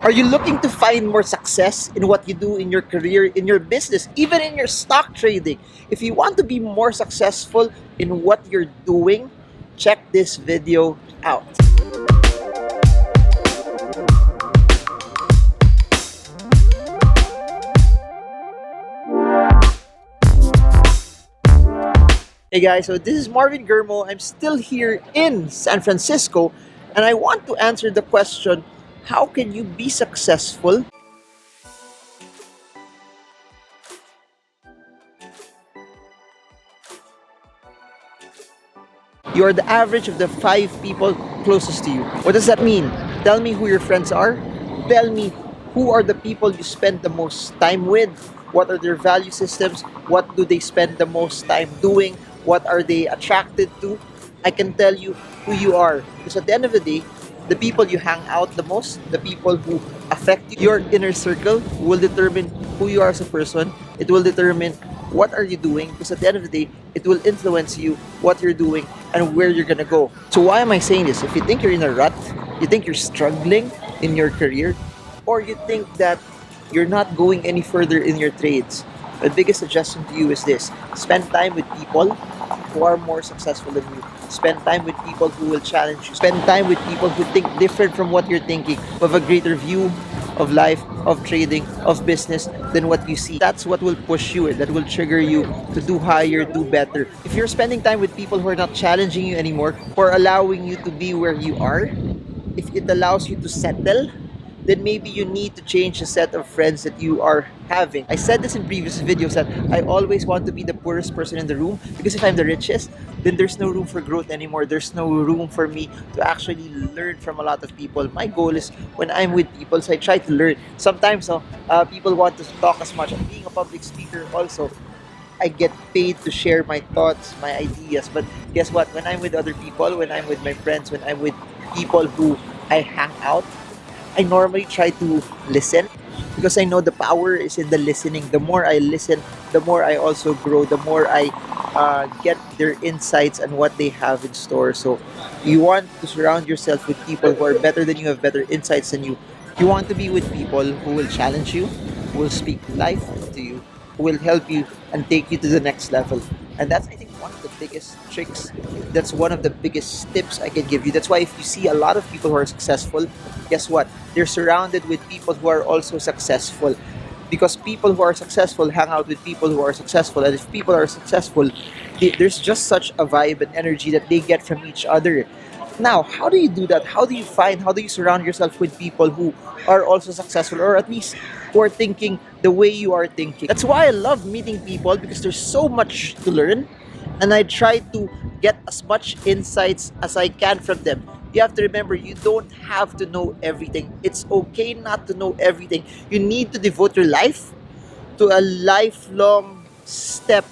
Are you looking to find more success in what you do in your career, in your business, even in your stock trading? If you want to be more successful in what you're doing, check this video out. Hey guys, so this is Marvin Germo. I'm still here in San Francisco and I want to answer the question, how can you be successful? You are the average of the 5 people closest to you. What does that mean? Tell me who your friends are. Tell me who are the people you spend the most time with. What are their value systems? What do they spend the most time doing? What are they attracted to? I can tell you who you are. Because at the end of the day, the people you hang out the most, the people who affect you, your inner circle will determine who you are as a person. It will determine what are you doing, because at the end of the day, it will influence you, what you're doing, and where you're gonna go. So why am I saying this? If you think you're in a rut, you think you're struggling in your career, or you think that you're not going any further in your trades, my biggest suggestion to you is this: spend time with people who are more successful than you. Spend time with people who will challenge you. Spend time with people who think different from what you're thinking, who have a greater view of life, of trading, of business than what you see. That's what will push you, that will trigger you to do higher, do better. If you're spending time with people who are not challenging you anymore, who are allowing you to be where you are, if it allows you to settle, then maybe you need to change the set of friends that you are having. I said this in previous videos that I always want to be the poorest person in the room, because if I'm the richest, then there's no room for growth anymore. There's no room for me to actually learn from a lot of people. My goal is when I'm with people, so I try to learn. Sometimes people want to talk as much. Being a public speaker also, I get paid to share my thoughts, my ideas. But guess what? When I'm with other people, when I'm with my friends, when I'm with people who I hang out, I normally try to listen, because I know the power is in the listening. The more I listen, the more I also grow, the more I get their insights and what they have in store. So you want to surround yourself with people who are better than you, have better insights than you. You want to be with people who will challenge you, who will speak life to you, who will help you and take you to the next level. And that's, I think, one of the biggest tricks. That's one of the biggest tips I can give you. That's why if you see a lot of people who are successful, guess what? They're surrounded with people who are also successful. Because people who are successful hang out with people who are successful. And if people are successful, there's just such a vibe and energy that they get from each other. Now, how do you do that? How do you surround yourself with people who are also successful, or at least who are thinking the way you are thinking? That's why I love meeting people, because there's so much to learn, and I try to get as much insights as I can from them. You have to remember, you don't have to know everything. It's okay not to know everything. You need to devote your life to a lifelong step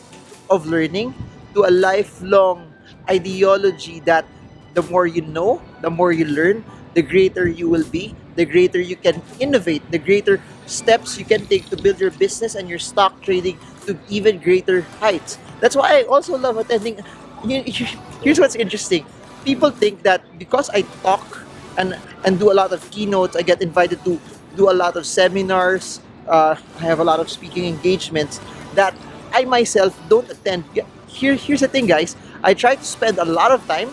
of learning, to a lifelong ideology that the more you know, the more you learn, the greater you will be, the greater you can innovate, the greater steps you can take to build your business and your stock trading to even greater heights. That's why I also love attending. Here's what's interesting. People think that because I talk and do a lot of keynotes, I get invited to do a lot of seminars, I have a lot of speaking engagements, that I myself don't attend. Here's the thing, guys. I try to spend a lot of time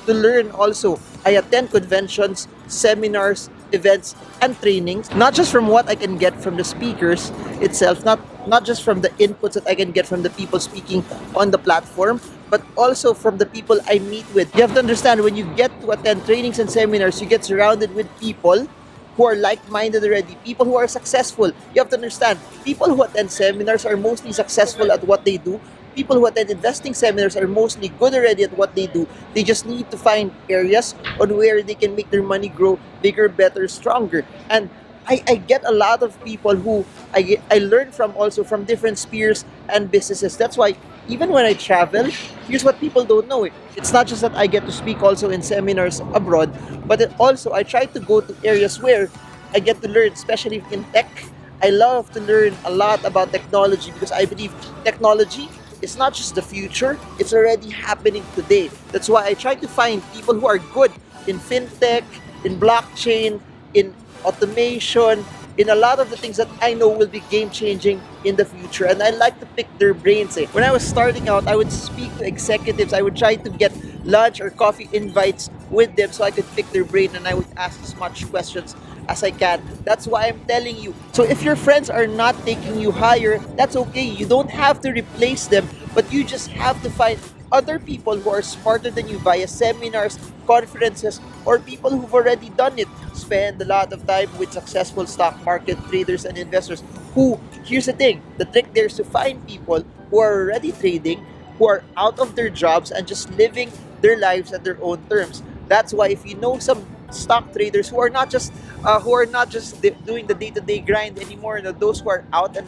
to learn also. I attend conventions, seminars, events, and trainings, not just from what I can get from the speakers itself, not just from the inputs that I can get from the people speaking on the platform, but also from the people I meet with. You have to understand, when you get to attend trainings and seminars, you get surrounded with people who are like-minded already, people who are successful. You have to understand, people who attend seminars are mostly successful at what they do. People who attend investing seminars are mostly good already at what they do. They just need to find areas on where they can make their money grow bigger, better, stronger. And I get a lot of people who I learn from, also from different spheres and businesses. That's why even when I travel, here's what people don't know. It's not just that I get to speak also in seminars abroad, but also I try to go to areas where I get to learn, especially in tech. I love to learn a lot about technology, because I believe technology is not just the future, it's already happening today. That's why I try to find people who are good in fintech, in blockchain, in automation, in a lot of the things that I know will be game changing in the future. And I like to pick their brains. Eh. When I was starting out, I would speak to executives. I would try to get lunch or coffee invites with them so I could pick their brain, and I would ask as much questions as I can. That's why I'm telling you. So if your friends are not taking you higher, that's okay. You don't have to replace them, but you just have to find other people who are smarter than you via seminars, conferences, or people who've already done it. Spend a lot of time with successful stock market traders and investors who, here's the thing, the trick there is to find people who are already trading, who are out of their jobs and just living their lives at their own terms. That's why if you know some stock traders who are not just doing the day-to-day grind anymore, those who are out and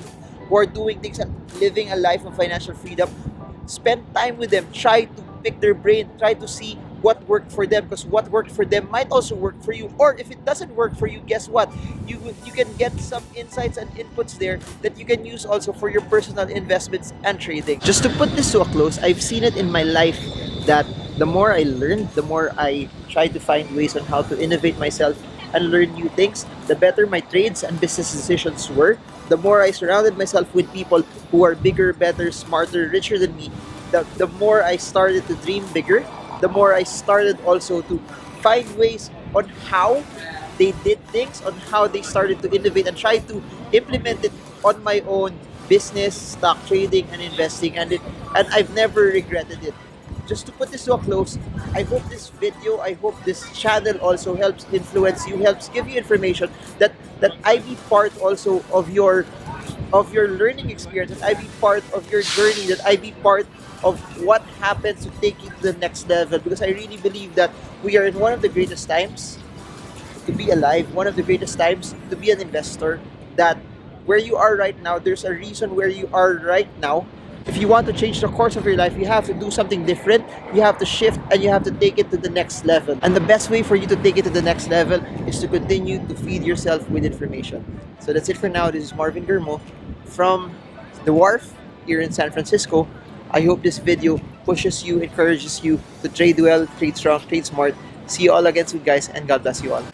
who are doing things and living a life of financial freedom, spend time with them, try to pick their brain, try to see what worked for them, because what worked for them might also work for you. Or if it doesn't work for you, guess what, you can get some insights and inputs there that you can use also for your personal investments and trading. Just to put this to a close, I've seen it in my life that the more I learn, the more I try to find ways on how to innovate myself and learn new things, the better my trades and business decisions were. The more I surrounded myself with people who are bigger, better, smarter, richer than me, the more I started to dream bigger, the more I started also to find ways on how they did things, on how they started to innovate and try to implement it on my own business, stock trading, and investing. And I've never regretted it. Just to put this to a close, I hope this video, I hope this channel also helps influence you, helps give you information that I be part also of your learning experience, that I be part of your journey, that I be part of what happens to take you to the next level. Because I really believe that we are in one of the greatest times to be alive, one of the greatest times to be an investor, that where you are right now, there's a reason where you are right now. If you want to change the course of your life, you have to do something different. You have to shift and you have to take it to the next level. And the best way for you to take it to the next level is to continue to feed yourself with information. So that's it for now. This is Marvin Germo from The Wharf here in San Francisco. I hope this video pushes you, encourages you to trade well, trade strong, trade smart. See you all again soon, guys, and God bless you all.